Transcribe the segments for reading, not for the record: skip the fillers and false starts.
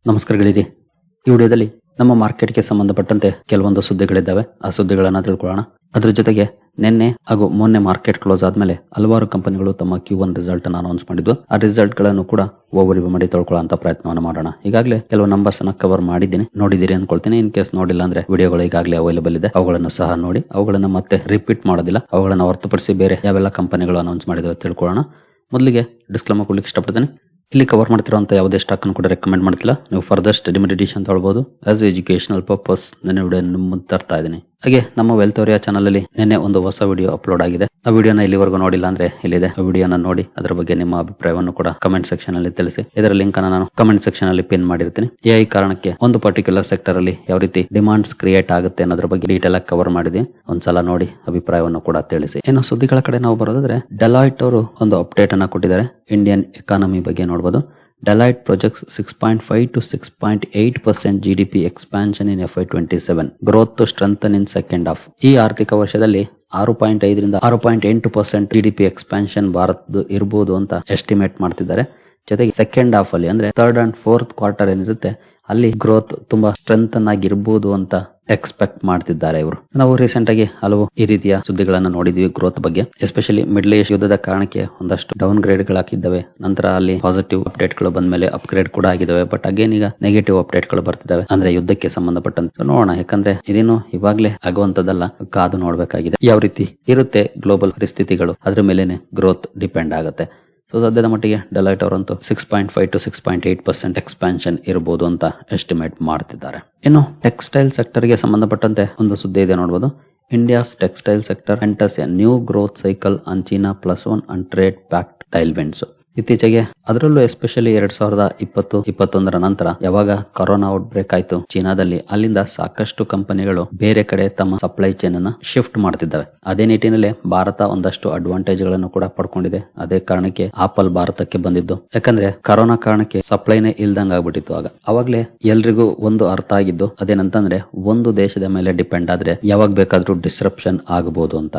ನಮಸ್ಕಾರಗಳಿದೆ. ಈ ವಿಡಿಯೋದಲ್ಲಿ ನಮ್ಮ ಮಾರ್ಕೆಟ್ಗೆ ಸಂಬಂಧಪಟ್ಟಂತೆ ಕೆಲವೊಂದು ಸುದ್ದಿಗಳಿದ್ದಾವೆ. ಆ ಸುದ್ದಿಗಳನ್ನ ತಿಳ್ಕೊಳ್ಳೋಣ. ಅದ್ರ ಜೊತೆಗೆ ನಿನ್ನೆ ಹಾಗೂ ಮೊನ್ನೆ ಮಾರ್ಕೆಟ್ ಕ್ಲೋಸ್ ಆದ್ಮೇಲೆ ಹಲವಾರು ಕಂಪನಿಗಳು ತಮ್ಮ Q1 ರಿಸಲ್ಟ್ ಅನ್ನು ಅನೌನ್ಸ್ ಮಾಡಿದ್ವು. ಆ ರಿಸಲ್ಟ್ ಗಳನ್ನು ಕೂಡ ಓವರ್ವ್ಯೂ ಮಾಡಿ ತಿಳ್ಕೊಳ್ಳೋ ಪ್ರಯತ್ನವನ್ನು ಮಾಡೋಣ. ಈಗಾಗಲೇ ಕೆಲವು ನಂಬರ್ಸ್ ಅನ್ನ ಕವರ್ ಮಾಡಿದ್ದೀನಿ, ನೋಡಿದಿರಿ ಅನ್ಕೊಳ್ತೀನಿ. ಇನ್ ಕೇಸ್ ನೋಡಿಲ್ಲ ಅಂದ್ರೆ ವಿಡಿಯೋಗಳು ಈಗಾಗಲೇ ಅವೈಲೇಬಲ್ ಇದೆ, ಅವುಗಳನ್ನು ಸಹ ನೋಡಿ. ಅವುಗಳನ್ನ ಮತ್ತೆ ರಿಪೀಟ್ ಮಾಡೋದಿಲ್ಲ, ಅವುಗಳನ್ನ ಹೊರತುಪಡಿಸಿ ಬೇರೆ ಯಾವೆಲ್ಲ ಕಂಪನಿಗಳು ಅನೌನ್ಸ್ ಮಾಡಿದ್ವು ತಿಳ್ಕೊಳ್ಳೋಣ. ಮೊದಲಿಗೆ ಡಿಸ್ಕ್ಲೇಮರ್ ಕೊಡ್ಲಿಕ್ಕೆ ಇಷ್ಟಪಡ್ತೀನಿ. ಇಲ್ಲಿ ಕವರ್ ಮಾಡ್ತಿರುವಂತ ಯಾವುದೇ ಸ್ಟಾಕ್ ಅನ್ನು ಕೂಡ ರೆಕಮೆಂಡ್ ಮಾಡ್ತಿಲ್ಲ. ನೀವು ಫರ್ದರ್ ಸ್ಟಡಿ ಮೆಡಿಟೇಷನ್ ತಗೊಳ್ಬಹುದು. ಆಸ್ ಎಜುಕೇಶನಲ್ ಪರ್ಪಸ್ ನನ್ನ ವಿಡಿಯೋ ಮುಂದೆ ತರ್ತಾ ಇದ್ದೀನಿ. ಹಾಗೆ ನಮ್ಮ ವೆಲ್ತ್ ಅವರಿಯಾ ಚಾನಲ್ ಅಲ್ಲಿ ನಿನ್ನೆ ಒಂದು ಹೊಸ ವಿಡಿಯೋ ಅಪ್ಲೋಡ್ ಆಗಿದೆ. ಆ ವಿಡಿಯೋನ ಇಲ್ಲಿವರೆಗೂ ನೋಡಿಲ್ಲ ಅಂದ್ರೆ ಇಲ್ಲಿದೆ, ಆ ವಿಡಿಯೋನ ನೋಡಿ ಅದರ ಬಗ್ಗೆ ನಿಮ್ಮ ಅಭಿಪ್ರಾಯವನ್ನು ಕೂಡ ಕಮೆಂಟ್ ಸೆಕ್ಷನ್ ಅಲ್ಲಿ ತಿಳಿಸಿ. ಇದರ ಲಿಂಕ್ ಅನ್ನು ನಾನು ಕಮೆಂಟ್ ಸೆಕ್ಷನ್ ಅಲ್ಲಿ ಪಿನ್ ಮಾಡಿರ್ತೀನಿ. ಈ ಕಾರಣಕ್ಕೆ ಒಂದು ಪರ್ಟಿಕ್ಯುಲರ್ ಸೆಕ್ಟರ್ ಅಲ್ಲಿ ಯಾವ ರೀತಿ ಡಿಮಾಂಡ್ಸ್ ಕ್ರಿಯೇಟ್ ಆಗುತ್ತೆ ಅನ್ನೋದ್ರ ಬಗ್ಗೆ ಡೀಟೇಲ್ ಆಗಿ ಕವರ್ ಮಾಡಿದ್ದೀನಿ. ಒಂದ್ಸಲ ನೋಡಿ ಅಭಿಪ್ರಾಯವನ್ನು ಕೂಡ ತಿಳಿಸಿ. ಇನ್ನು ಸುದ್ದಿಗಳ ಕಡೆ ನಾವು ಬರೋದಾದ್ರೆ, ಡೆಲಾಯ್ಟ್ ಅವರು ಒಂದು ಅಪ್ಡೇಟ್ ಅನ್ನ ಕೊಟ್ಟಿದ್ದಾರೆ. ಇಂಡಿಯನ್ ಎಕಾನಮಿ ಬಗ್ಗೆ ನೋಡಬಹುದು. Deloitte projects 6.5 to 6.8% GDP expansion in FY27. Growth to strengthen in second half. ಈ ಆರ್ಥಿಕ ವರ್ಷದಲ್ಲಿ 6.5 ರಿಂದ 6.8% GDP ಎಕ್ಸ್ಪಾನ್ಷನ್ ಭಾರತದ್ದು ಇರಬಹುದು ಅಂತ ಎಸ್ಟಿಮೇಟ್ ಮಾಡ್ತಿದ್ದಾರೆ. ಜೊತೆಗೆ ಸೆಕೆಂಡ್ ಹಾಫ್ ಅಲ್ಲಿ ಅಂದ್ರೆ ಥರ್ಡ್ ಅಂಡ್ ಫೋರ್ತ್ ಕ್ವಾರ್ಟರ್ ಏನಿರುತ್ತೆ ಅಲ್ಲಿ ಗ್ರೋತ್ ತುಂಬಾ ಸ್ಟ್ರೆಂಥನ್ ಆಗಿರ್ಬೋದು ಅಂತ ಎಕ್ಸ್ಪೆಕ್ಟ್ ಮಾಡ್ತಿದ್ದಾರೆ ಇವರು. ನಾವು ರೀಸೆಂಟ್ ಆಗಿ ಹಲವು ಈ ರೀತಿಯ ಸುದ್ದಿಗಳನ್ನ ನೋಡಿದ್ವಿ ಗ್ರೋತ್ ಬಗ್ಗೆ. ಎಸ್ಪೆಷಲಿ ಮಿಡ್ಲ್ ಈಸ್ಟ್ ಯುದ್ಧದ ಕಾರಣಕ್ಕೆ ಒಂದಷ್ಟು ಡೌನ್ ಗ್ರೇಡ್ ಗಳಾಗಿದ್ದಾವೆ. ನಂತರ ಅಲ್ಲಿ ಪಾಸಿಟಿವ್ ಅಪ್ಡೇಟ್ ಗಳು ಬಂದ್ಮೇಲೆ ಅಪ್ಗ್ರೇಡ್ ಕೂಡ ಆಗಿದ್ದಾವೆ. ಬಟ್ ಅಗೇನ್ ಈಗ ನೆಗೆಟಿವ್ ಅಪ್ಡೇಟ್ ಗಳು ಬರ್ತಿದ್ದಾವೆ, ಅಂದ್ರೆ ಯುದ್ಧಕ್ಕೆ ಸಂಬಂಧಪಟ್ಟಂತೆ. ನೋಡೋಣ, ಯಾಕಂದ್ರೆ ಇದೇನು ಇವಾಗ್ಲೇ ಆಗುವಂತದ್ದಲ್ಲ, ಕಾದು ನೋಡ್ಬೇಕಾಗಿದೆ. ಯಾವ ರೀತಿ ಇರುತ್ತೆ ಗ್ಲೋಬಲ್ ಪರಿಸ್ಥಿತಿಗಳು, ಅದ್ರ ಮೇಲೆನೆ ಗ್ರೋತ್ ಡಿಪೆಂಡ್ ಆಗುತ್ತೆ. ಸೊ ಸದ್ಯದ ಮಟ್ಟಿಗೆ ಡೆಲಾಯ್ಟ್ ಅವರಂತೂ 6.5 to 6.8% ಎಕ್ಸ್ಪಾನ್ಷನ್ ಇರಬಹುದು ಅಂತ ಎಸ್ಟಿಮೇಟ್ ಮಾಡ್ತಿದ್ದಾರೆ. ಇನ್ನು ಟೆಕ್ಸ್ಟೈಲ್ ಸೆಕ್ಟರ್ ಗೆ ಸಂಬಂಧಪಟ್ಟಂತೆ ಒಂದು ಸುದ್ದಿ ಇದೆ ನೋಡಬಹುದು. India's textile sector enters a new growth cycle on China +1 and trade pact tailwinds. ಇತ್ತೀಚೆಗೆ ಅದರಲ್ಲೂ ಎಸ್ಪೆಷಲಿ 2020-21 ನಂತರ ಯಾವಾಗ ಕೊರೋನಾ ಔಟ್ ಬ್ರೇಕ್ ಆಯ್ತು ಚೀನಾದಲ್ಲಿ, ಅಲ್ಲಿಂದ ಸಾಕಷ್ಟು ಕಂಪನಿಗಳು ಬೇರೆ ಕಡೆ ತಮ್ಮ ಸಪ್ಲೈ ಚೈನ್ ಅನ್ನ ಶಿಫ್ಟ್ ಮಾಡ್ತಿದ್ದಾವೆ. ಅದೇ ನಿಟ್ಟಿನಲ್ಲಿ ಭಾರತ ಒಂದಷ್ಟು ಅಡ್ವಾಂಟೇಜ್ ಗಳನ್ನು ಕೂಡ ಪಡ್ಕೊಂಡಿದೆ. ಅದೇ ಕಾರಣಕ್ಕೆ ಆಪಲ್ ಭಾರತಕ್ಕೆ ಬಂದಿದ್ದು, ಯಾಕಂದ್ರೆ ಕೊರೋನಾ ಕಾರಣಕ್ಕೆ ಸಪ್ಲೈನೇ ಇಲ್ದಂಗ ಆಗ್ಬಿಟ್ಟಿತ್ತು. ಅವಾಗ್ಲೇ ಎಲ್ರಿಗೂ ಒಂದು ಅರ್ಥ ಆಗಿದ್ದು ಅದೇನಂತಂದ್ರೆ, ಒಂದು ದೇಶದ ಮೇಲೆ ಡಿಪೆಂಡ್ ಆದ್ರೆ ಯಾವಾಗ ಬೇಕಾದ್ರೂ ಡಿಸ್ರಪ್ಷನ್ ಆಗಬಹುದು ಅಂತ.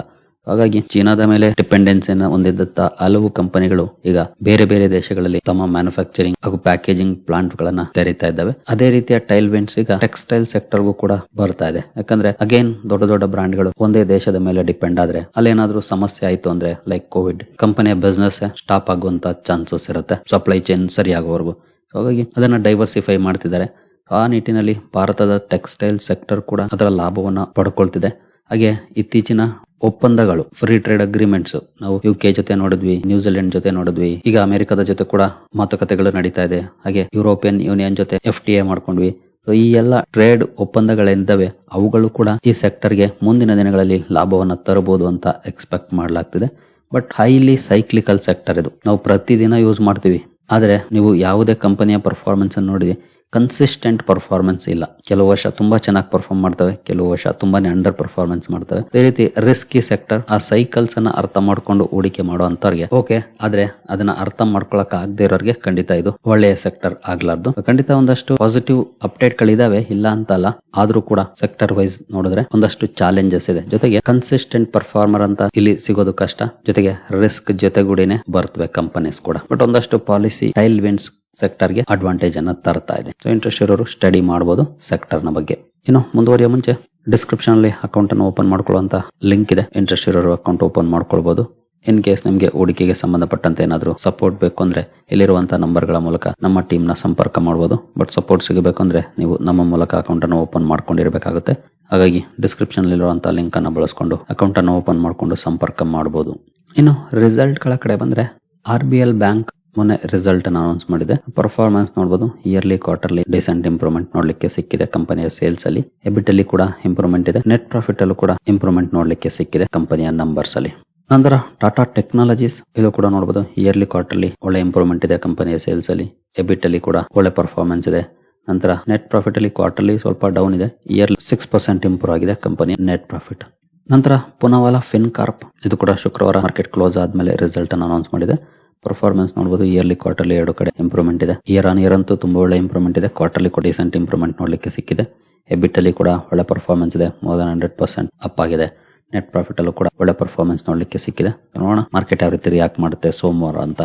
ಹಾಗಾಗಿ ಚೀನಾದ ಮೇಲೆ ಡಿಪೆಂಡೆನ್ಸಿಯನ್ನು ಹೊಂದಿದ್ದ ಹಲವು ಕಂಪನಿಗಳು ಈಗ ಬೇರೆ ಬೇರೆ ದೇಶಗಳಲ್ಲಿ ತಮ್ಮ ಮ್ಯಾನುಫ್ಯಾಕ್ಚರಿಂಗ್ ಹಾಗೂ ಪ್ಯಾಕೇಜಿಂಗ್ ಪ್ಲಾಂಟ್ ಗಳನ್ನ ತೆರೀತಾ ಇದ್ದಾವೆ. ಅದೇ ರೀತಿಯ ಟೈಲ್ವಿಂಡ್ಸ್ ಈಗ ಟೆಕ್ಸ್ಟೈಲ್ ಸೆಕ್ಟರ್ಗೂ ಕೂಡ ಬರ್ತಾ ಇದೆ. ಯಾಕಂದ್ರೆ ಅಗೇನ್ ದೊಡ್ಡ ದೊಡ್ಡ ಬ್ರಾಂಡ್ ಗಳು ಒಂದೇ ದೇಶದ ಮೇಲೆ ಡಿಪೆಂಡ್ ಆದ್ರೆ ಅಲ್ಲೇನಾದ್ರೂ ಸಮಸ್ಯೆ ಆಯ್ತು ಅಂದ್ರೆ, ಲೈಕ್ ಕೋವಿಡ್, ಕಂಪನಿಯ ಬಿಸ್ನೆಸ್ ಸ್ಟಾಪ್ ಆಗುವಂತ ಚಾನ್ಸಸ್ ಇರುತ್ತೆ ಸಪ್ಲೈ ಚೈನ್ ಸರಿಯಾಗುವವರೆಗೂ. ಹಾಗಾಗಿ ಅದನ್ನ ಡೈವರ್ಸಿಫೈ ಮಾಡ್ತಿದ್ದಾರೆ. ಆ ನಿಟ್ಟಿನಲ್ಲಿ ಭಾರತದ ಟೆಕ್ಸ್ಟೈಲ್ ಸೆಕ್ಟರ್ ಕೂಡ ಅದರ ಲಾಭವನ್ನ ಪಡ್ಕೊಳ್ತಿದೆ. ಹಾಗೆ ಇತ್ತೀಚಿನ ಒಪ್ಪಂದಗಳು, ಫ್ರೀ ಟ್ರೇಡ್ ಅಗ್ರಿಮೆಂಟ್ಸ್ ನಾವು UK ಜೊತೆ ನೋಡಿದ್ವಿ, ನ್ಯೂಜಿಲೆಂಡ್ ಜೊತೆ ನೋಡಿದ್ವಿ, ಈಗ ಅಮೆರಿಕದ ಜೊತೆ ಕೂಡ ಮಾತುಕತೆಗಳು ನಡೀತಾ ಇದೆ. ಹಾಗೆ ಯುರೋಪಿಯನ್ ಯೂನಿಯನ್ ಜೊತೆ FTA ಮಾಡ್ಕೊಂಡ್ವಿ. ಸೊ ಈ ಎಲ್ಲ ಟ್ರೇಡ್ ಒಪ್ಪಂದಗಳೇನಿದ್ದಾವೆ ಅವುಗಳು ಕೂಡ ಈ ಸೆಕ್ಟರ್ಗೆ ಮುಂದಿನ ದಿನಗಳಲ್ಲಿ ಲಾಭವನ್ನ ತರಬಹುದು ಅಂತ ಎಕ್ಸ್ಪೆಕ್ಟ್ ಮಾಡಲಾಗ್ತಿದೆ. ಬಟ್ ಹೈಲಿ ಸೈಕ್ಲಿಕಲ್ ಸೆಕ್ಟರ್ ಇದು, ನಾವು ಪ್ರತಿದಿನ ಯೂಸ್ ಮಾಡ್ತೀವಿ. ಆದ್ರೆ ನೀವು ಯಾವುದೇ ಕಂಪನಿಯ ಪರ್ಫಾರ್ಮೆನ್ಸ್ ಅನ್ನು ನೋಡಿ, ಕನ್ಸಿಸ್ಟೆಂಟ್ ಪರ್ಫಾರ್ಮೆನ್ಸ್ ಇಲ್ಲ. ಕೆಲವು ವರ್ಷ ತುಂಬಾ ಚೆನ್ನಾಗಿ ಪರ್ಫಾರ್ಮ್ ಮಾಡ್ತವೆ, ಕೆಲವು ವರ್ಷ ತುಂಬಾನೇ ಅಂಡರ್ ಪರ್ಫಾರ್ಮೆನ್ಸ್ ಮಾಡ್ತವೆ. ಅದೇ ರೀತಿ ರಿಸ್ಕಿ ಸೆಕ್ಟರ್, ಆ ಸೈಕಲ್ಸ್ ಅನ್ನ ಅರ್ಥ ಮಾಡ್ಕೊಂಡು ಹೂಡಿಕೆ ಮಾಡುವಂತವ್ರಿಗೆ ಓಕೆ, ಆದ್ರೆ ಅದನ್ನ ಅರ್ಥ ಮಾಡ್ಕೊಳಕ್ ಆಗದೆ ಇರೋರಿಗೆ ಖಂಡಿತ ಇದು ಒಳ್ಳೆಯ ಸೆಕ್ಟರ್ ಆಗ್ಲಾರ್ದು. ಖಂಡಿತ ಒಂದಷ್ಟು ಪಾಸಿಟಿವ್ ಅಪ್ಡೇಟ್ ಗಳಿದಾವೆ, ಇಲ್ಲ ಅಂತಲ್ಲ. ಆದ್ರೂ ಕೂಡ ಸೆಕ್ಟರ್ ವೈಸ್ ನೋಡಿದ್ರೆ ಒಂದಷ್ಟು ಚಾಲೆಂಜಸ್ ಇದೆ. ಜೊತೆಗೆ ಕನ್ಸಿಸ್ಟೆಂಟ್ ಪರ್ಫಾರ್ಮರ್ ಅಂತ ಇಲ್ಲಿ ಸಿಗೋದು ಕಷ್ಟ. ಜೊತೆಗೆ ರಿಸ್ಕ್ ಜೊತೆಗೂಡಿನೇ ಬರ್ತವೆ ಕಂಪನೀಸ್ ಕೂಡ. ಬಟ್ ಒಂದಷ್ಟು ಪಾಲಿಸಿ ಟೈಲ್ ವಿಂಡ್ಸ್ ಸೆಕ್ಟರ್ಗೆ ಅಡ್ವಾಂಟೇಜ್ ಅನ್ನ ತರ್ತಾ ಇದೆ. ಸೊ ಇಂಟ್ರೆಸ್ಟ್ ಇರೋರು ಸ್ಟಡಿ ಮಾಡಬಹುದು ಸೆಕ್ಟರ್ ನ ಬಗ್ಗೆ. ಇನ್ನು ಮುಂದುವರಿಯೋ ಮುಂಚೆ ಡಿಸ್ಕ್ರಿಪ್ಷನ್ ಅಲ್ಲಿ ಅಕೌಂಟ್ ಅನ್ನು ಓಪನ್ ಮಾಡ್ಕೊಳ್ಳುವಂತ ಲಿಂಕ್ ಇದೆ. ಇಂಟ್ರೆಸ್ಟ್ ಇರೋರು ಅಕೌಂಟ್ ಓಪನ್ ಮಾಡ್ಕೊಳ್ಬಹುದು. ಇನ್ ಕೇಸ್ ನಿಮಗೆ ಹೂಡಿಕೆಗೆ ಸಂಬಂಧಪಟ್ಟಂತೆ ಏನಾದರೂ ಸಪೋರ್ಟ್ ಬೇಕು ಅಂದ್ರೆ ಇಲ್ಲಿರುವಂತಹ ನಂಬರ್ಗಳ ಮೂಲಕ ನಮ್ಮ ಟೀಮ್ ನ ಸಂಪರ್ಕ ಮಾಡಬಹುದು. ಬಟ್ ಸಪೋರ್ಟ್ ಸಿಗಬೇಕು ಅಂದ್ರೆ ನೀವು ನಮ್ಮ ಮೂಲಕ ಅಕೌಂಟ್ ಅನ್ನು ಓಪನ್ ಮಾಡ್ಕೊಂಡಿರಬೇಕಾಗುತ್ತೆ. ಹಾಗಾಗಿ ಡಿಸ್ಕ್ರಿಪ್ಷನ್ ಇರುವಂತಹ ಲಿಂಕ್ ಅನ್ನು ಬಳಸಿಕೊಂಡು ಅಕೌಂಟ್ ಅನ್ನು ಓಪನ್ ಮಾಡಿಕೊಂಡು ಸಂಪರ್ಕ ಮಾಡಬಹುದು. ಇನ್ನು ರಿಸಲ್ಟ್ ಗಳ ಕಡೆ ಬಂದ್ರೆ, RBL ಬ್ಯಾಂಕ್ ಮೊನ್ನೆ ರಿಸಲ್ಟ್ ಅನ್ನು ಅನೌನ್ಸ್ ಮಾಡಿದೆ. ಪರ್ಫಾರ್ಮೆನ್ಸ್ ನೋಡಬಹುದು, ಇಯರ್ಲಿ ಕ್ವಾರ್ಟರ್ಲಿ ಡಿಸೆಂಟ್ ಇಂಪ್ರೂವ್ಮೆಂಟ್ ನೋಡ್ಲಿಕ್ಕೆ ಸಿಕ್ಕಿದೆ. ಕಂಪನಿಯ ಸೇಲ್ಸ್ ಅಲ್ಲಿ, ಎಬಿಟ್ ಅಲ್ಲಿ ಕೂಡ ಇಂಪ್ರೂವ್ಮೆಂಟ್ ಇದೆ. ನೆಟ್ ಪ್ರಾಫಿಟ್ ಅಲ್ಲೂ ಕೂಡ ಇಂಪ್ರೂವ್ಮೆಂಟ್ ನೋಡ್ಲಿಕ್ಕೆ ಸಿಕ್ಕಿದೆ ಕಂಪನಿಯ ನಂಬರ್ಸ್ ಅಲ್ಲಿ. ನಂತರ ಟಾಟಾ ಟೆಕ್ನಾಲಜೀಸ್, ಇದು ಕೂಡ ನೋಡಬಹುದು, ಇಯರ್ಲಿ ಕ್ವಾರ್ಟರ್ಲಿ ಒಳ್ಳೆ ಇಂಪ್ರೂವ್ಮೆಂಟ್ ಇದೆ ಕಂಪನಿಯ ಸೇಲ್ಸ್ ಅಲ್ಲಿ. ಎಬಿಟ್ ಅಲ್ಲಿ ಕೂಡ ಒಳ್ಳೆ ಪರ್ಫಾರ್ಮೆನ್ಸ್ ಇದೆ. ನಂತರ ನೆಟ್ ಪ್ರಾಫಿಟ್ ಅಲ್ಲಿ ಕ್ವಾರ್ಟರ್ಲಿ ಸ್ವಲ್ಪ ಡೌನ್ ಇದೆ. ಇಯರ್ಲಿ 6% ಇಂಪ್ರೂವ್ ಆಗಿದೆ ಕಂಪನಿಯ ನೆಟ್ ಪ್ರಾಫಿಟ್. ನಂತರ ಪುನಾವಾಲಾ ಫಿನ್ಕಾರ್ಪ್, ಇದು ಕೂಡ ಶುಕ್ರವಾರ ಮಾರ್ಕೆಟ್ ಕ್ಲೋಸ್ ಆದ್ಮೇಲೆ ರಿಸಲ್ಟ್ ಅನ್ನು ಅನೌನ್ಸ್ ಮಾಡಿದೆ. ಪರ್ಫಾರ್ಮೆನ್ಸ್ ನೋಡಬಹುದು, ಇಯರ್ಲಿ ಕ್ವಾರ್ಟರ್ಲಿ ಎರಡು ಕಡೆ ಇಂಪ್ರೂವ್ಮೆಂಟ್ ಇದೆ. ಇಯರ್ ಆನ್ ಇಯರ್ ಅಂತೂ ತುಂಬಾ ಒಳ್ಳೆ ಇಂಪ್ರೂವ್ಮೆಂಟ್ ಇದೆ. ಕ್ವಾರ್ಟರ್ಲಿ ಕೂಡ ಡಿಸೆಂಟ್ ಇಂಪ್ರೂವ್ಮೆಂಟ್ ನೋಡ್ಲಿಕ್ಕೆ ಸಿಕ್ಕಿದೆ. ಎಬಿಟ್ ಅಲ್ಲಿ ಕೂಡ ಒಳ್ಳೆ ಪರ್ಫಾರ್ಮೆನ್ಸ್ ಇದೆ, ಮೋರ್ ದನ್ 100% ಅಪ್ ಆಗಿದೆ. ನೆಟ್ ಪ್ರಾಫಿಟ್ ಅಲ್ಲೂ ಕೂಡ ಒಳ್ಳೆ ಪರ್ಫಾರ್ಮೆನ್ಸ್ ನೋಡ್ಲಿಕ್ಕೆ ಸಿಕ್ಕಿದೆ. ನೋಡೋಣ ಮಾರ್ಕೆಟ್ ಯಾವ ರೀತಿ ರಿಯಾಕ್ಟ್ ಮಾಡುತ್ತೆ ಸೋಮವಾರ ಅಂತ.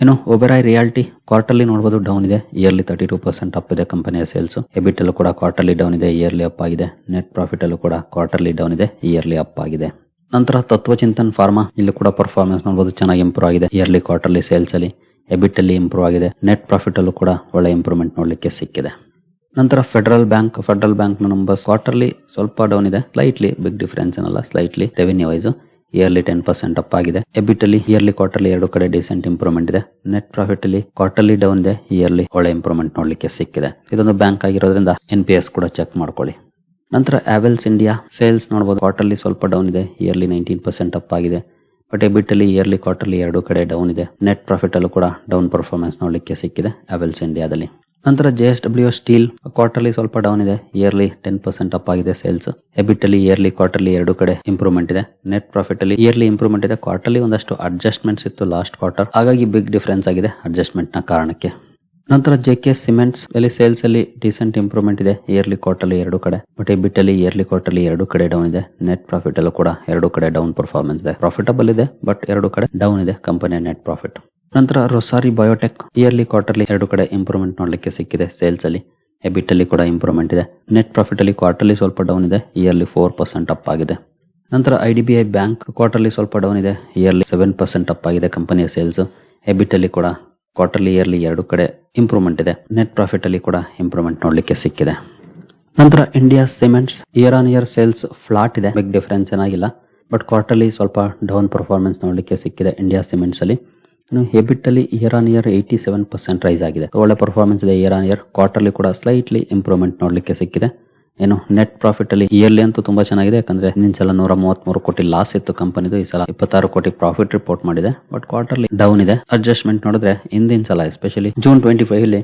ಇನ್ನು ಒಬೆರಾಯ್ ರಿಯಾಲ್ಟಿ ಕ್ವಾರ್ಟರ್ಲಿ ನೋಡಬಹುದು ಡೌನ್ ಇದೆ, ಇಯರ್ಲಿ 32% ಅಪ್ ಇದೆ ಕಂಪನಿಯ ಸೇಲ್ಸ್. ಎಬಿಟ್ ಅಲ್ಲೂ ಕೂಡ ಕ್ವಾರ್ಟರ್ಲಿ ಡೌನ್ ಇದೆ, ಇಯರ್ಲಿ ಅಪ್ ಆಗಿದೆ. ನೆಟ್ ಪ್ರಾಫಿಟ್ ಅಲ್ಲೂ ಕೂಡ ಕ್ವಾರ್ಟರ್ಲಿ ಡೌನ್ ಇದೆ, ಇಯರ್ಲಿ ಅಪ್ ಆಗಿದೆ. ನಂತರ ತತ್ವಚಿಂತನ್ ಫಾರ್ಮಾ, ಇಲ್ಲಿ ಕೂಡ ಪರ್ಫಾರ್ಮೆನ್ಸ್ ನೋಡಬಹುದು ಚೆನ್ನಾಗಿ ಇಂಪ್ರೂವ್ ಆಗಿದೆ. ಇಯರ್ಲಿ ಕ್ವಾರ್ಟರ್ಲಿ ಸೇಲ್ಸ್ ಅಲ್ಲಿ ಎಬಿಟ್ ಅಲ್ಲಿ ಇಂಪ್ರೂವ್ ಆಗಿದೆ. ನೆಟ್ ಪ್ರಾಫಿಟ್ ಅಲ್ಲೂ ಕೂಡ ಒಳ್ಳೆ ಇಂಪ್ರೂವ್ಮೆಂಟ್ ನೋಡ್ಲಿಕ್ಕೆ ಸಿಕ್ಕಿದೆ. ನಂತರ ಫೆಡರಲ್ ಬ್ಯಾಂಕ್ ನ ನಂಬರ್ಸ್ ಕ್ವಾರ್ಟರ್ಲಿ ಸ್ವಲ್ಪ ಡೌನ್ ಇದೆ, ಸ್ಲೈಟ್ಲಿ, ಬಿಗ್ ಡಿಫರೆನ್ಸ್ ಏನಲ್ಲ, slightly. Revenue wise yearly 10% up ಆಗಿದೆ. ಎಬಿಟ್ ಅಲ್ಲಿ ಇಯರ್ಲಿ ಕ್ವಾರ್ಟರ್ಲಿ ಎರಡು ಕಡೆ ಡಿಸೆಂಟ್ ಇಂಪ್ರೂವ್ಮೆಂಟ್ ಇದೆ. ನೆಟ್ ಪ್ರಾಫಿಟ್ ಅಲ್ಲಿ ಕ್ವಾರ್ಟರ್ಲಿ ಡೌನ್ ಇದೆ, ಇಯರ್ಲಿ ಒಳ್ಳೆ ಇಂಪ್ರೂವ್ಮೆಂಟ್ ನೋಡ್ಲಿಕ್ಕೆ ಸಿಕ್ಕಿದೆ. ಇದೊಂದು ಬ್ಯಾಂಕ್ ಆಗಿರೋದ್ರಿಂದ NPS ಕೂಡ ಚೆಕ್ ಮಾಡ್ಕೊಳ್ಳಿ. ನಂತರ ಆವೆಲ್ಸ್ ಇಂಡಿಯಾ ಸೇಲ್ಸ್ ನೋಡಬಹುದು, ಕ್ವಾರ್ಟರ್ಲಿ ಸ್ವಲ್ಪ ಡೌನ್ ಇದೆ, ಇಯರ್ಲಿ 19% ಅಪ್ ಆಗಿದೆ. ಬಟ್ ಎಬಿಟ್ ಅಲ್ಲಿ ಇಯರ್ಲಿ ಕ್ವಾರ್ಟರ್ಲಿ ಎರಡು ಕಡೆ ಡೌನ್ ಇದೆ. ನೆಟ್ ಪ್ರಾಫಿಟ್ ಅಲ್ಲೂ ಕೂಡ ಡೌನ್ ಪರ್ಫಾರ್ಮೆನ್ಸ್ ನೋಡ್ಲಿಕ್ಕೆ ಸಿಕ್ಕಿದೆ ಆವೆಲ್ಸ್ ಇಂಡಿಯಾದಲ್ಲಿ. ನಂತರ JSW ಸ್ಟೀಲ್ ಕ್ವಾರ್ಟರ್ಲಿ ಸ್ವಲ್ಪ ಡೌನ್ ಇದೆ, ಇಯರ್ಲಿ 10% ಅಪ್ ಆಗಿದೆ ಸೇಲ್ಸ್. ಎಬಿಟ್ ಅಲ್ಲಿ ಇಯರ್ಲಿ ಕ್ವಾರ್ಟರ್ಲಿ ಎರಡು ಕಡೆ ಇಂಪ್ರೂವ್ಮೆಂಟ್ ಇದೆ. ನೆಟ್ ಪ್ರಾಫಿಟ್ ಅಲ್ಲಿ ಇಯರ್ಲಿ ಇಂಪ್ರೂವ್ಮೆಂಟ್ ಇದೆ. ಕ್ವಾರ್ಟರ್ಲಿ ಒಂದಷ್ಟು ಅಡ್ಜಸ್ಟ್ಮೆಂಟ್ಸ್ ಇತ್ತು ಲಾಸ್ಟ್ ಕ್ವಾರ್ಟರ್, ಹಾಗಾಗಿ ಬಿಗ್ ಡಿಫರೆನ್ಸ್ ಆಗಿದೆ ಅಡ್ಜಸ್ಟ್ಮೆಂಟ್ ನ ಕಾರಣಕ್ಕೆ. ನಂತರ JK ಸಿಮೆಂಟ್ಸ್ ಅಲ್ಲಿ ಸೇಲ್ಸ್ ಅಲ್ಲಿ ಡಿಸೆಂಟ್ ಇಂಪ್ರೂವ್ಮೆಂಟ್ ಇದೆ, ಇಯರ್ಲಿ ಕ್ವಾರ್ಟರ್ಲಿ ಎರಡು ಕಡೆ. ಬಟ್ ಎಬಿಟ್ ಅಲ್ಲಿ ಇಯರ್ಲಿ ಕ್ವಾರ್ಟರ್ಲಿ ಎರಡು ಕಡೆ ಡೌನ್ ಇದೆ. ನೆಟ್ ಪ್ರಾಫಿಟ್ ಅಲ್ಲೂ ಕೂಡ ಎರಡು ಕಡೆ ಡೌನ್ ಪರ್ಫಾರ್ಮೆನ್ಸ್ ಇದೆ. ಪ್ರಾಫಿಟಬಲ್ ಇದೆ, ಬಟ್ ಎರಡು ಕಡೆ ಡೌನ್ ಇದೆ ಕಂಪನಿಯ ನೆಟ್ ಪ್ರಾಫಿಟ್. ನಂತರ ರೊಸಾರಿ ಬಯೋಟೆಕ್ ಇಯರ್ಲಿ ಕ್ವಾರ್ಟರ್ಲಿ ಎರಡು ಕಡೆ ಇಂಪ್ರೂವ್ಮೆಂಟ್ ನೋಡ್ಲಿಕ್ಕೆ ಸಿಕ್ಕಿದೆ ಸೇಲ್ಸ್ ಅಲ್ಲಿ. ಎಬಿಟ್ ಅಲ್ಲಿ ಕೂಡ ಇಂಪ್ರೂವ್ಮೆಂಟ್ ಇದೆ. ನೆಟ್ ಪ್ರಾಫಿಟ್ ಅಲ್ಲಿ ಕ್ವಾರ್ಟರ್ಲಿ ಸ್ವಲ್ಪ ಡೌನ್ ಇದೆ, ಇಯರ್ಲಿ 4% ಅಪ್ ಆಗಿದೆ. ನಂತರ IDBI ಬ್ಯಾಂಕ್ ಕ್ವಾರ್ಟರ್ಲಿ ಸ್ವಲ್ಪ ಡೌನ್ ಇದೆ, ಇಯರ್ಲಿ 7% ಅಪ್ ಆಗಿದೆ ಕಂಪನಿಯ ಸೇಲ್ಸ್. ಎಬಿಟ್ ಅಲ್ಲಿ ಕೂಡ ಕ್ವಾರ್ಟರ್ಲಿ ಇಯರ್ಲಿ ಎರಡು ಕಡೆ ಇಂಪ್ರೂವ್ಮೆಂಟ್ ಇದೆ. ನೆಟ್ ಪ್ರಾಫಿಟ್ ಅಲ್ಲಿ ಕೂಡ ಇಂಪ್ರೂವ್ಮೆಂಟ್ ನೋಡ್ಲಿಕ್ಕೆ ಸಿಕ್ಕಿದೆ. ನಂತರ India cements year on year sales flat ಇದೆ, ಬಿಗ್ ಡಿಫರೆನ್ಸ್ ಏನಾಗಿಲ್ಲ. ಬಟ್ ಕ್ವಾರ್ಟರ್ಲಿ ಸ್ವಲ್ಪ ಡೌನ್ ಪರ್ಫಾರ್ಮೆನ್ಸ್ ನೋಡ್ಲಿಕ್ಕೆ ಸಿಕ್ಕಿದೆ ಇಂಡಿಯಾ ಸಿಮೆಂಟ್ಸ್ ಅಲ್ಲಿ. ಎಬಿಟ್ ಅಲ್ಲಿ ಇಯರ್ ಆನ್ ಇಯರ್ 87% ರೈಸ್ ಆಗಿದೆ, ಒಳ್ಳೆ ಪರ್ಫಾರ್ಮೆನ್ಸ್ ಇದೆ ಇಯರ್ ಆನ್ ಇಯರ್. ಕ್ವಾರ್ಟರ್ಲಿ ಕೂಡ ಸ್ಲೈಟ್ಲಿ ಇಂಪ್ರೂವ್ಮೆಂಟ್ ನೋಡ್ಲಿಕ್ಕೆ ಸಿಕ್ಕಿದೆ. ಏನು ನೆಟ್ ಪ್ರಾಫಿಟ್ ಅಲ್ಲಿ ಇಯರ್ಲಿ ಅಂತೂ ತುಂಬಾ ಚೆನ್ನಾಗಿದೆ, ಯಾಕಂದ್ರೆ ಹಿಂದಿನ ಸಲ 133 ಕೋಟಿ ಲಾಸ್ ಇತ್ತು ಕಂಪನಿದು, ಈ ಸಲ 26 ಕೋಟಿ ಪ್ರಾಫಿಟ್ ರಿಪೋರ್ಟ್ ಮಾಡಿದೆ. ಬಟ್ ಕ್ವಾರ್ಟರ್ಲಿ ಡೌನ್ ಇದೆ. ಅಡ್ಜಸ್ಟ್ಮೆಂಟ್ ನೋಡಿದ್ರೆ ಹಿಂದಿನ ಸಲ ಎಸ್ಪೆಷಲಿ ಜೂನ್ 25 ಅಲ್ಲಿ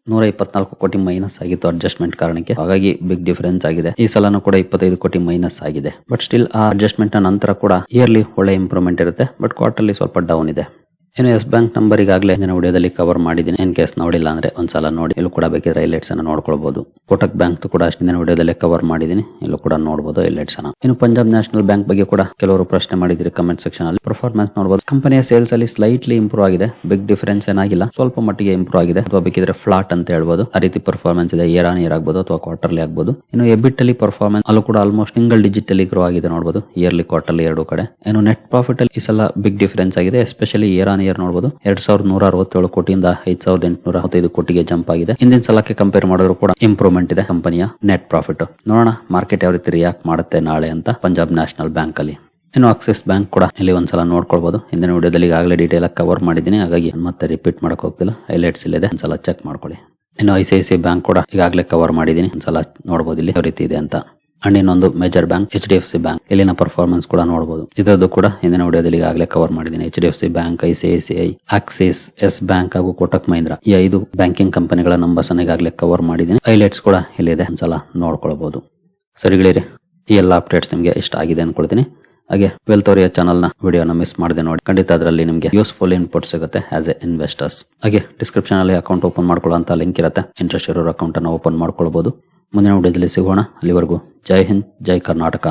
124 ಕೋಟಿ ಮೈನಸ್ ಆಗಿತ್ತು ಅಡ್ಜಸ್ಟ್ಮೆಂಟ್ ಕಾರಣಕ್ಕೆ, ಹಾಗಾಗಿ ಬಿಗ್ ಡಿಫರೆನ್ಸ್ ಆಗಿದೆ. ಈ ಸಲನೂ ಕೂಡ 25 ಕೋಟಿ ಮೈನಸ್ ಆಗಿದೆ. ಬಟ್ ಸ್ಟಿಲ್ ಆ ಅಡ್ಜಸ್ಟ್ಮೆಂಟ್ ನಂತರ ಕೂಡ ಇಯರ್ಲಿ ಒಳ್ಳೆ ಇಂಪ್ರೂವ್ಮೆಂಟ್ ಇರುತ್ತೆ, ಬಟ್ ಕ್ವಾರ್ಟರ್ಲಿ ಸ್ವಲ್ಪ ಡೌನ್ ಇದೆ. ಇನ್ನು ಎಸ್ ಬ್ಯಾಂಕ್ ನಂಬರ್ ಈಗಾಗಲೇ ಹಿಂದಿನ ವಿಡಿಯೋದಲ್ಲಿ ಕವರ್ ಮಾಡಿದ್ದೀನಿ. ಇನ್ ಕೇಸ್ ನೋಡಿಲ್ಲ ಅಂದ್ರೆ ಒಂದ್ಸಲ ನೋಡಿ, ಇಲ್ಲೂ ಕೂಡ ಬೇಕಿದ್ರೆ ಹೈಲೈಟ್ಸ್ ಅನ್ನು ನೋಡ್ಕೊಳ್ಬಹುದು. ಕೋಟಕ್ ಬ್ಯಾಂಕ್ ಕೂಡ ಹಿಂದಿನ ವಿಡಿಯೋದಲ್ಲಿ ಕವರ್ ಮಾಡಿದ್ದೀನಿ, ಇಲ್ಲೂ ಕೂಡ ನೋಡಬಹುದು ಹೈಲೈಟ್ಸ್ ಅನ್ನು. ಇನ್ನು ಪಂಜಾಬ್ ನ್ಯಾಷನಲ್ ಬ್ಯಾಂಕ್ ಬಗ್ಗೆ ಕೂಡ ಕೆಲವರು ಪ್ರಶ್ನೆ ಮಾಡಿದಿರಿ ಕಮೆಂಟ್ ಸೆಕ್ಷನ್ ಅಲ್ಲಿ. ಪರ್ಫಾರ್ಮೆನ್ಸ್ ನೋಡಬಹುದು, ಕಂಪನಿಯ ಸೇಲ್ಸ್ ಅಲ್ಲಿ ಸ್ಲೈಟ್ಲಿ ಇಂಪ್ರೂವ್ ಆಗಿದೆ, ಬಿಗ್ ಡಿಫರೆನ್ಸ್ ಏನಾಗಿಲ್ಲ, ಸ್ವಲ್ಪ ಮಟ್ಟಿಗೆ ಇಂಪ್ರೂವ್ ಆಗಿದೆ, ಅಥವಾ ಬೇಕಿದ್ರೆ ಫ್ಲಾಟ್ ಅಂತ ಹೇಳ್ಬೋದು. ಆ ರೀತಿ ಪರ್ಫಾರ್ಮೆನ್ಸ್ ಇದೆ, ಇಯರ್ ಆನ್ ಇಯರ್ ಆಗ್ಬೋದು ಅಥವಾ ಕ್ವಾರ್ಟರ್ಲಿ ಆಗ್ಬೋದು. ಇನ್ನು ಎಬಿಟ್ ಅಲ್ಲಿ ಪರ್ಫಾರ್ಮೆನ್ಸ್ ಅಲ್ಲೂ ಕೂಡ ಆಲ್ಮೋಸ್ಟ್ ಸಿಂಗಲ್ ಡಿಜಿಟ್ ಅಲ್ಲಿ ಗ್ರೋ ಆಗಿದೆ ನೋಡಬಹುದು, ಇಯರ್ಲಿ ಕ್ವಾರ್ಟರ್ಲಿ ಎರಡು ಕಡೆ. ಇನ್ನು ನೆಟ್ ಪ್ರಾಫಿಟ್ ಅಲ್ಲಿ ಈ ಸಲ ಬಿಗ್ ಡಿಫರೆನ್ಸ್ ಆಗಿದೆ, ಎಸ್ಪೆಷಲಿ ಇಯರ್ ಆನ್ ಇಯರ್ ನೋಡಬಹುದು. 2167 ಕೋಟಿಯಿಂದ 5815 ಕೋಟಿಗೆ ಜಂಪ್ ಆಗಿದೆ. ಹಿಂದಿನ ಸಲಕ್ಕೆ ಕಂಪೇರ್ ಮಾಡಿದ್ರು ಕೂಡ ಇಂಪ್ರೂವ್ಮೆಂಟ್ ಇದೆ ಕಂಪನಿಯ ನೆಟ್ ಪ್ರಾಫಿಟ್. ನೋಡೋಣ ಮಾರ್ಕೆಟ್ ಯಾವ ರೀತಿ ರಿಯಾಕ್ಟ್ ಮಾಡುತ್ತೆ ನಾಳೆ ಅಂತ ಪಂಜಾಬ್ ನ್ಯಾಷನಲ್ ಬ್ಯಾಂಕ್ ಅಲ್ಲಿ. ಇನ್ನು ಆಕ್ಸಿಸ್ ಬ್ಯಾಂಕ್ ಕೂಡ ಇಲ್ಲಿ ಒಂದ್ಸಲ ನೋಡ್ಕೊಳ್ಬಹುದು. ಹಿಂದಿನ ವಿಡಿಯೋದಲ್ಲಿ ಈಗಾಗಲೇ ಡೀಟೇಲ್ ಆಗಿ ಕವರ್ ಮಾಡಿದ್ದೀನಿ, ಹಾಗಾಗಿ ಮತ್ತೆ ರಿಪೀಟ್ ಮಾಡಕ್ ಹೋಗ್ತಿಲ್ಲ. ಹೈಲೈಟ್ಸ್ ಇಲ್ಲಿದೆ, ಒಂದ್ಸಲ ಚೆಕ್ ಮಾಡ್ಕೊಳ್ಳಿ. ಇನ್ನು ICICI ಬ್ಯಾಂಕ್ ಕೂಡ ಈಗಾಗಲೇ ಕವರ್ ಮಾಡಿದ್ದೀನಿ, ಒಂದ್ಸಲ ನೋಡಬಹುದು ಇಲ್ಲಿ ಯಾವ ರೀತಿ ಇದೆ ಅಂತ. ಅಂಡ್ ಇನ್ನೊಂದು ಮೇಜರ್ ಬ್ಯಾಂಕ್ HDFC ಬ್ಯಾಂಕ್, ಇಲ್ಲಿನ ಪರ್ಫಾರ್ಮೆನ್ಸ್ ಕೂಡ ನೋಡಬಹುದು. ಇದರದ್ದು ಕೂಡ ಹಿಂದಿನ ವಿಡಿಯೋದಲ್ಲಿ ಈಗಾಗಲೇ ಕವರ್ ಮಾಡಿದ್ದೀನಿ. HDFC bank, ICICI, Axis, yes bank ಹಾಗೂ ಕೋಟಕ್ ಮಹೀಂದ್ರ ಈ 5 ಬ್ಯಾಂಕಿಂಗ್ ಕಂಪನಿಗಳ ನಂಬರ್ಸ್ ಅನ್ನು ಈಗಾಗಲೇ ಕವರ್ ಮಾಡಿದ್ದೀನಿ. ಹೈಲೈಟ್ಸ್ ಕೂಡ ಇಲ್ಲಿದೆ, ಒಂದ್ಸಲ ನೋಡ್ಕೊಳ್ಬಹುದು. ಸರಿಗಳಿರಿ, ಈ ಎಲ್ಲ ಅಪ್ಡೇಟ್ಸ್ ನಿಮಗೆ ಇಷ್ಟ ಆಗಿದೆ ಅನ್ಕೊಳ್ತೀನಿ. ಹಾಗೆ ವೆಲ್ತೋರಿಯಾ ಚಾನಲ್ ನ ವಿಡಿಯೋನ ಮಿಸ್ ಮಾಡದೆ ನೋಡಿ, ಖಂಡಿತ ಅದರಲ್ಲಿ ನಿಮಗೆ ಯೂಸ್ಫುಲ್ ಇನ್ಪುಟ್ ಸಿಗುತ್ತೆ ಆಸ್ ಎ ಇನ್ವೆಸ್ಟರ್ಸ್. ಹಾಗೆ ಡಿಸ್ಕ್ರಿಪ್ಷನ್ ಅಲ್ಲಿ ಅಕೌಂಟ್ ಓಪನ್ ಮಾಡ್ಕೊಳ್ಳೋ ಲಿಂಕ್ ಇರುತ್ತೆ, ಇಂಟ್ರೆಸ್ಟ್ ಇರೋರು ಅಕೌಂಟ್ ಅನ್ನು ಓಪನ್ ಮಾಡ್ಕೊಳ್ಬಹುದು. ಮುಂದಿನ ವಿಡಿಯೋದಲ್ಲಿ ಸಿಗೋಣ. ಅಲ್ಲಿವರೆಗೂ ಜೈ ಹಿಂದ್, ಜೈ ಕರ್ನಾಟಕ.